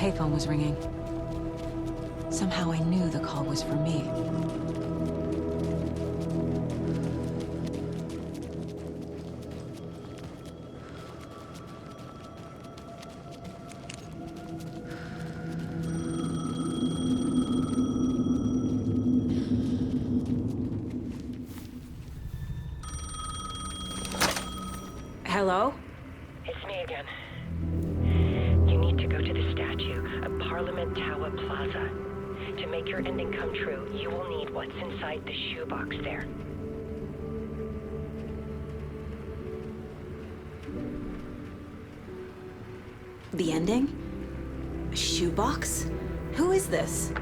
payphone was ringing. Somehow I knew the call was for me. Hello? It's me again. You need to go to the statue at Parliament Tower Plaza. To make your ending come true, you will need what's inside the shoebox there. The ending? A shoebox? Who is this?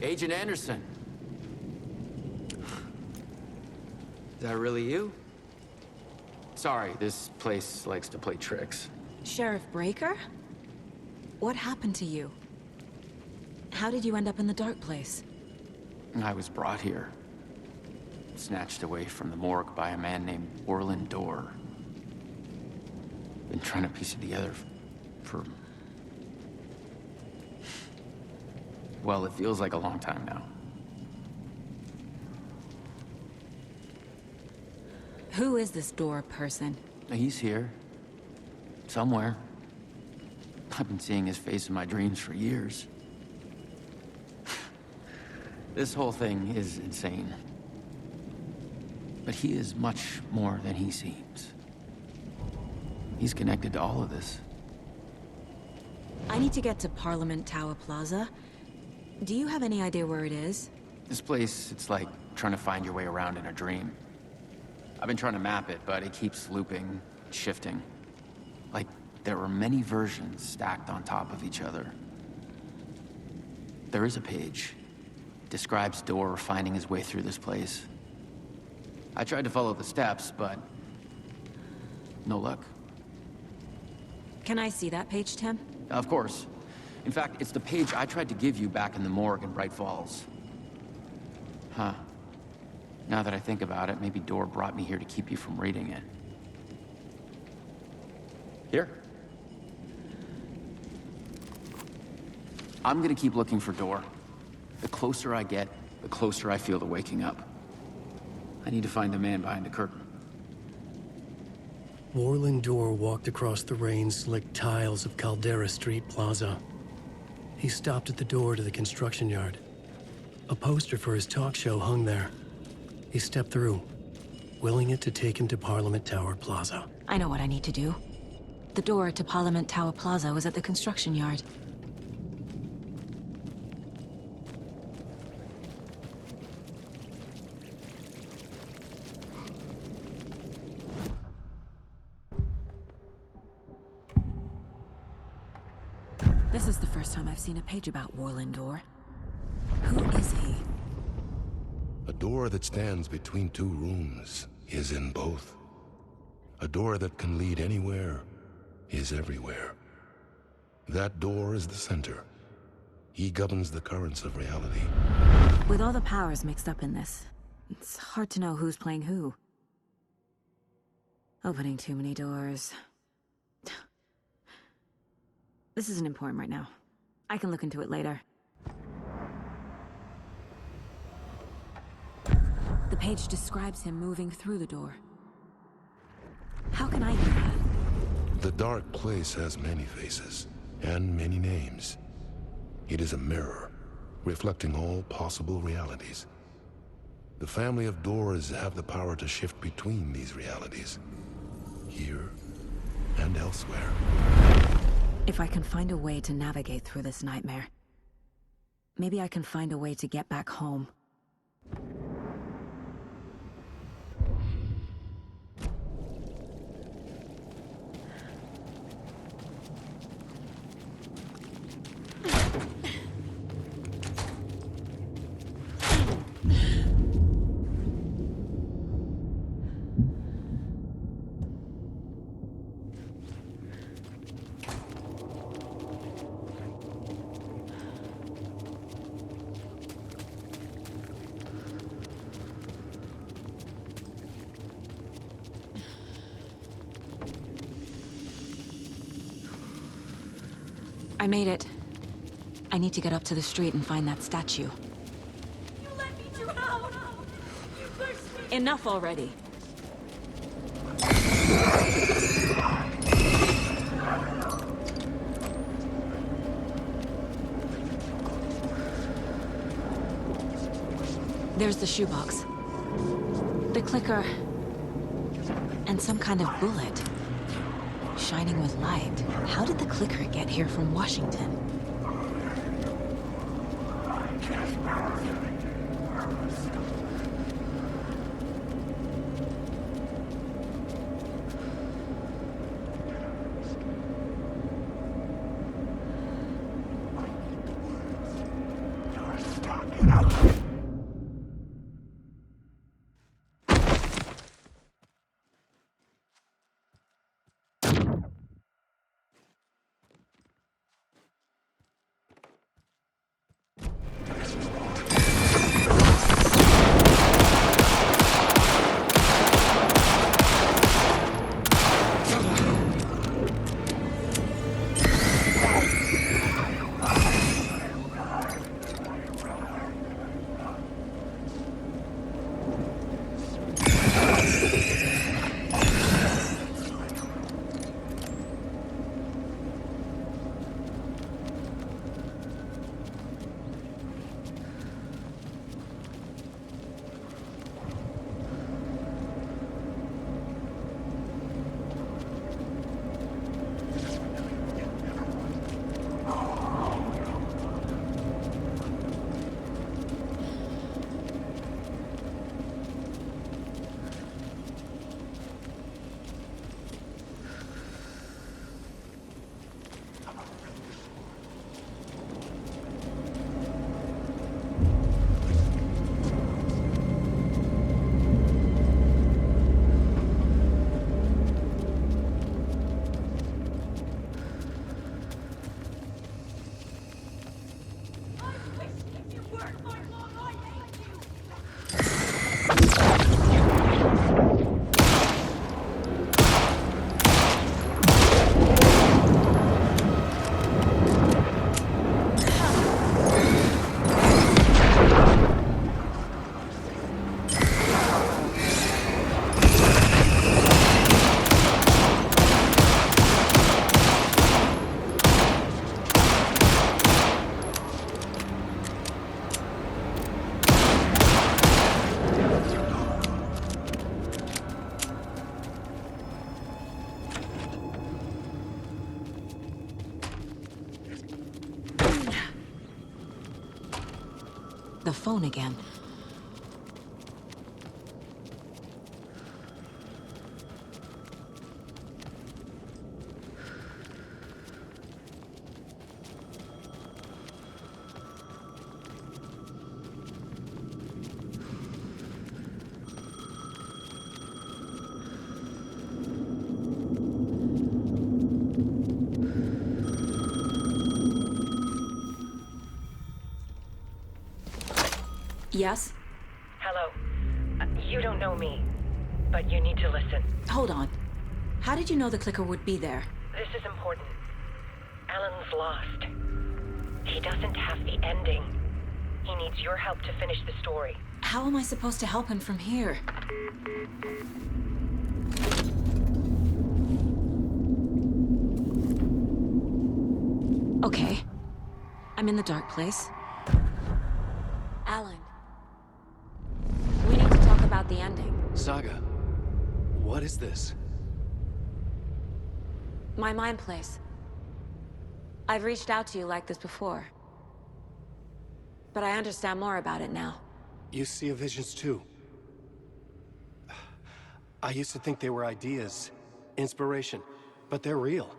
Agent Anderson. Is that really you? Sorry, this place likes to play tricks. Sheriff Breaker? What happened to you? How did you end up in the dark place? I was brought here. Snatched away from the morgue by a man named Orland Dorr. Been trying to piece it together for... Well, it feels like a long time now. Who is this Dorr person? He's here. Somewhere. I've been seeing his face in my dreams for years. This whole thing is insane. But he is much more than he seems. He's connected to all of this. I need to get to Parliament Tower Plaza. Do you have any idea where it is? This place, it's like trying to find your way around in a dream. I've been trying to map it, but it keeps looping, shifting. Like there are many versions stacked on top of each other. There is a page. Describes Dorr finding his way through this place. I tried to follow the steps, but no luck. Can I see that page, Tim? Of course. In fact, it's the page I tried to give you back in the morgue in Bright Falls. Huh. Now that I think about it, maybe Dorr brought me here to keep you from reading it. Here. I'm gonna keep looking for Dorr. The closer I get, the closer I feel to waking up. I need to find the man behind the curtain. Orland Dorr walked across the rain-slicked tiles of Caldera Street Plaza. He stopped at the door to the construction yard. A poster for his talk show hung there. He stepped through, willing it to take him to Parliament Tower Plaza. I know what I need to do. The door to Parliament Tower Plaza was at the construction yard. This is the first time I've seen a page about Orland Dorr. Who is he? A door that stands between two rooms is in both. A door that can lead anywhere is everywhere. That door is the center. He governs the currents of reality. With all the powers mixed up in this, it's hard to know who's playing who. Opening too many doors. This isn't important right now. I can look into it later. The page describes him moving through the door. How can I do that? The dark place has many faces and many names. It is a mirror, reflecting all possible realities. The family of doors have the power to shift between these realities, here and elsewhere. If I can find a way to navigate through this nightmare, maybe I can find a way to get back home. I made it. I need to get up to the street and find that statue. You let me drown! You pushed me! Enough already. There's the shoebox. The clicker. And some kind of bullet. Shining with light. How did the clicker get here from Washington? The phone again. Yes? Hello. You don't know me, but you need to listen. Hold on. How did you know the clicker would be there? This is important. Alan's lost. He doesn't have the ending. He needs your help to finish the story. How am I supposed to help him from here? Okay. I'm in the dark place. Alan. We need to talk about the ending. Saga, what is this? My mind place. I've reached out to you like this before. But I understand more about it now. You see visions too. I used to think they were ideas, inspiration, but they're real.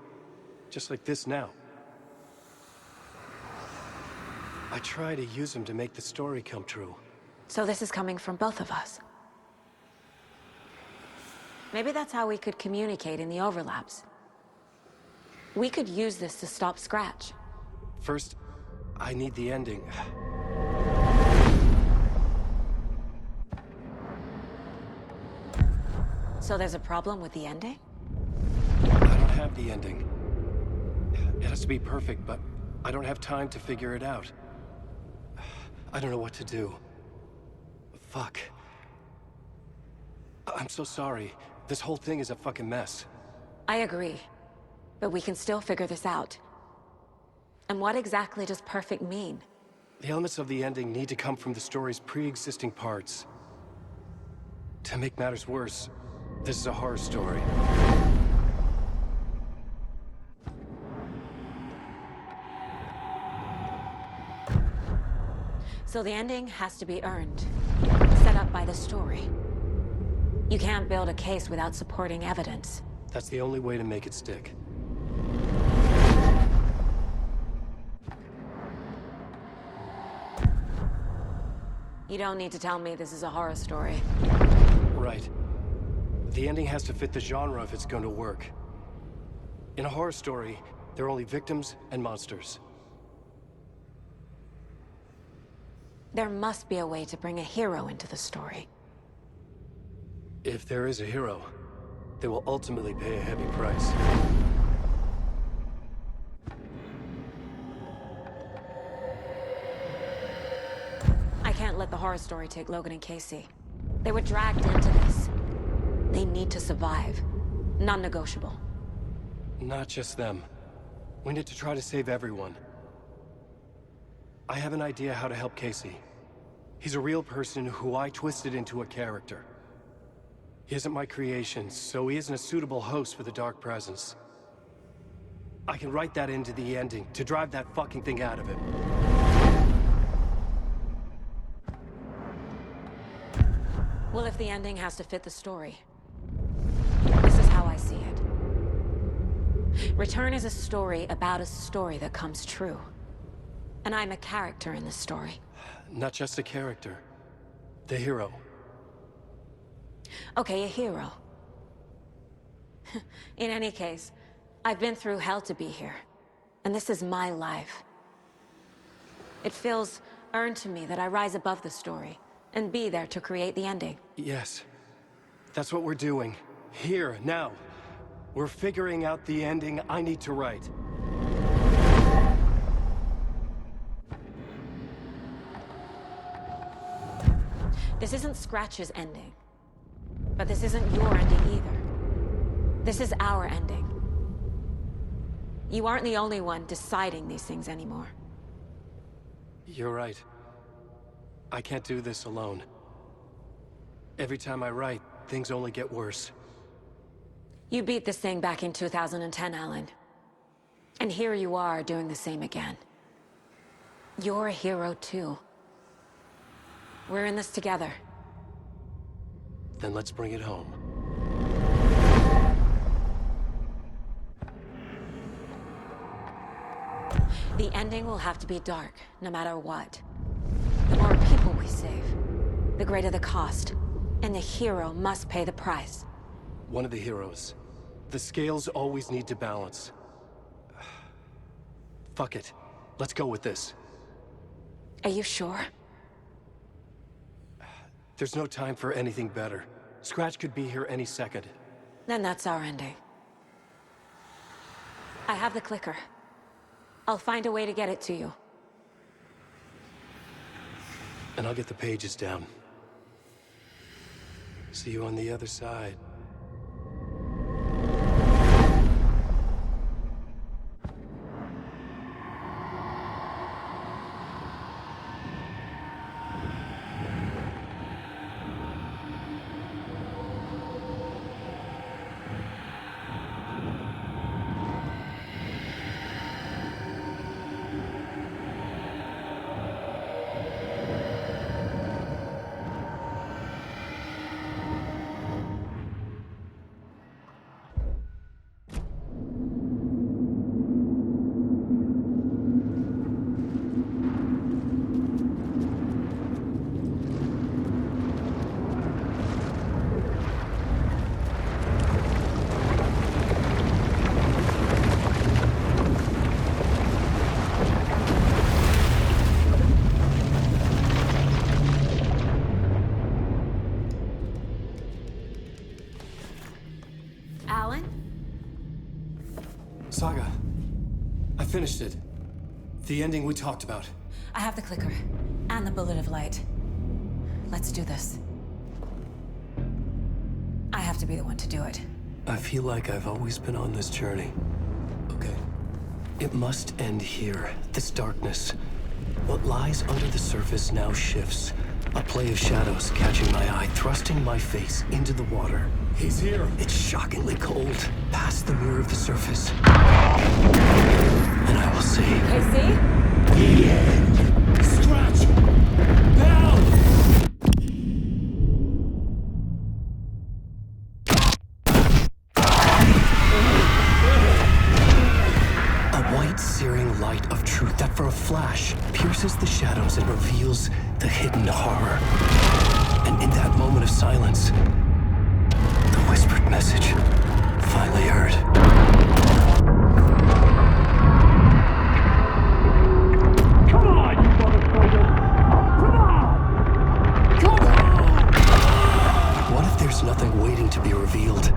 Just like this now. I try to use them to make the story come true. So this is coming from both of us. Maybe that's how we could communicate in the overlaps. We could use this to stop Scratch. First, I need the ending. So there's a problem with the ending? I don't have the ending. It has to be perfect, but I don't have time to figure it out. I don't know what to do. Fuck. I'm so sorry. This whole thing is a fucking mess. I agree. But we can still figure this out. And what exactly does perfect mean? The elements of the ending need to come from the story's pre-existing parts. To make matters worse, this is a horror story. So the ending has to be earned, set up by the story. You can't build a case without supporting evidence. That's the only way to make it stick. You don't need to tell me this is a horror story. Right. The ending has to fit the genre if it's going to work. In a horror story, there are only victims and monsters. There must be a way to bring a hero into the story. If there is a hero, they will ultimately pay a heavy price. I can't let the horror story take Logan and Casey. They were dragged into this. They need to survive. Non-negotiable. Not just them. We need to try to save everyone. I have an idea how to help Casey. He's a real person who I twisted into a character. He isn't my creation, so he isn't a suitable host for the Dark Presence. I can write that into the ending to drive that fucking thing out of him. Well, if the ending has to fit the story, this is how I see it. Return is a story about a story that comes true. And I'm a character in this story. Not just a character. The hero. Okay, a hero. In any case, I've been through hell to be here. And this is my life. It feels earned to me that I rise above the story and be there to create the ending. Yes. That's what we're doing. Here, now. We're figuring out the ending I need to write. This isn't Scratch's ending. But this isn't your ending either. This is our ending. You aren't the only one deciding these things anymore. You're right. I can't do this alone. Every time I write, things only get worse. You beat this thing back in 2010, Alan. And here you are doing the same again. You're a hero too. We're in this together. Then let's bring it home. The ending will have to be dark, no matter what. The more people we save, the greater the cost. And the hero must pay the price. One of the heroes. The scales always need to balance. Fuck it. Let's go with this. Are you sure? There's no time for anything better. Scratch could be here any second. Then that's our ending. I have the clicker. I'll find a way to get it to you. And I'll get the pages down. See you on the other side. Saga, I finished it. The ending we talked about. I have the clicker and the bullet of light. Let's do this. I have to be the one to do it. I feel like I've always been on this journey. Okay. It must end here, this darkness. What lies under the surface now shifts. A play of shadows catching my eye, thrusting my face into the water. He's here. It's shockingly cold, past the mirror of the surface. And I will see. Casey? The end. Scratch! Now! A white, searing light of truth that for a flash pierces the shadows and reveals the hidden horror. And in that moment of silence, the whispered message finally heard. Come on, you motherfucker! Come on! Come on! What if there's nothing waiting to be revealed?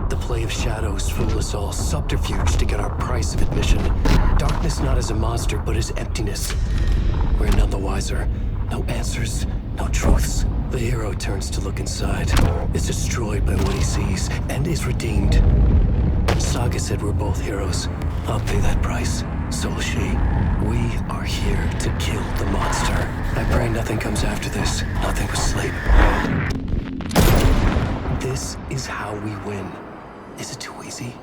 The play of shadows fool us all, subterfuge to get our price of admission. Darkness not as a monster, but as emptiness. We're none the wiser. No answers, no truths. The hero turns to look inside, is destroyed by what he sees, and is redeemed. Saga said we're both heroes. I'll pay that price. So will she. We are here to kill the monster. I pray nothing comes after this. Nothing but sleep. This is how we win. Is it too easy?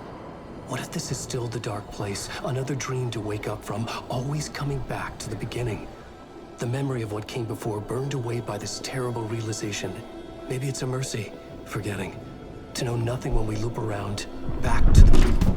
What if this is still the dark place? Another dream to wake up from, always coming back to the beginning. The memory of what came before burned away by this terrible realization. Maybe it's a mercy, forgetting. To know nothing when we loop around, back to the...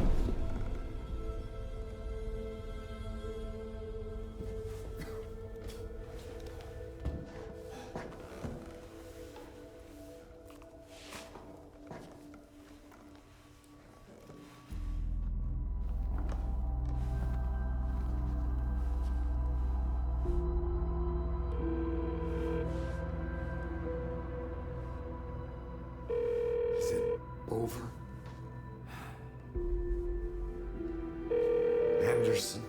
Is it over? Anderson?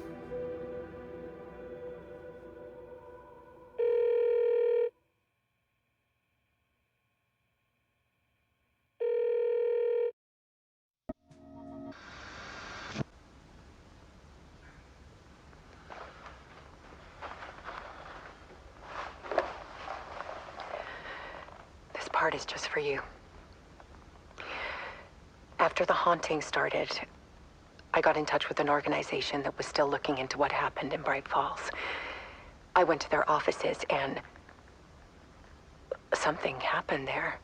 This part is just for you. After the haunting started, I got in touch with an organization that was still looking into what happened in Bright Falls. I went to their offices and something happened there.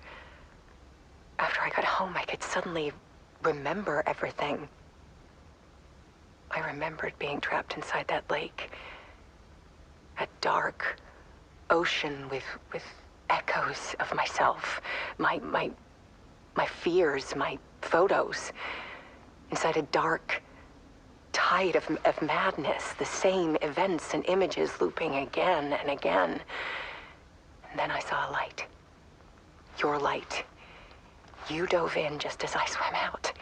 After I got home, I could suddenly remember everything. I remembered being trapped inside that lake. A dark ocean with echoes of myself. My fears, my photos. Inside a dark tide of madness. The same events and images looping again and again. And then I saw a light. Your light. You dove in just as I swam out.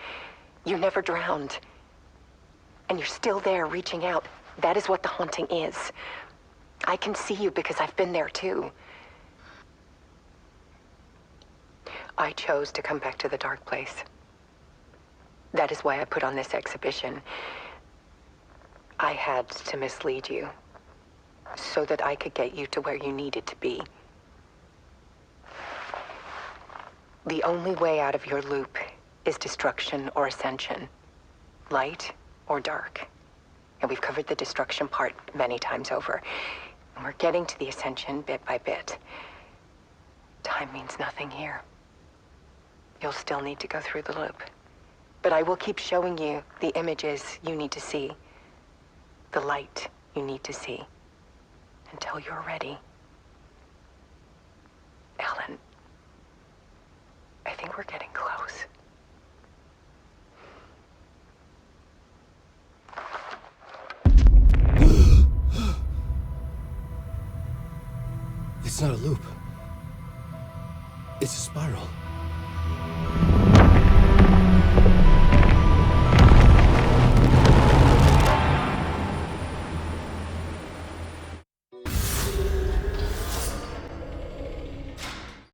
You never drowned. And you're still there reaching out. That is what the haunting is. I can see you because I've been there too. I chose to come back to the dark place. That is why I put on this exhibition. I had to mislead you so that I could get you to where you needed to be. The only way out of your loop is destruction or ascension, light or dark. And we've covered the destruction part many times over. And we're getting to the ascension bit by bit. Time means nothing here. You'll still need to go through the loop. But I will keep showing you the images you need to see, the light you need to see, until you're ready. Ellen, I think we're getting close. It's not a loop. It's a spiral.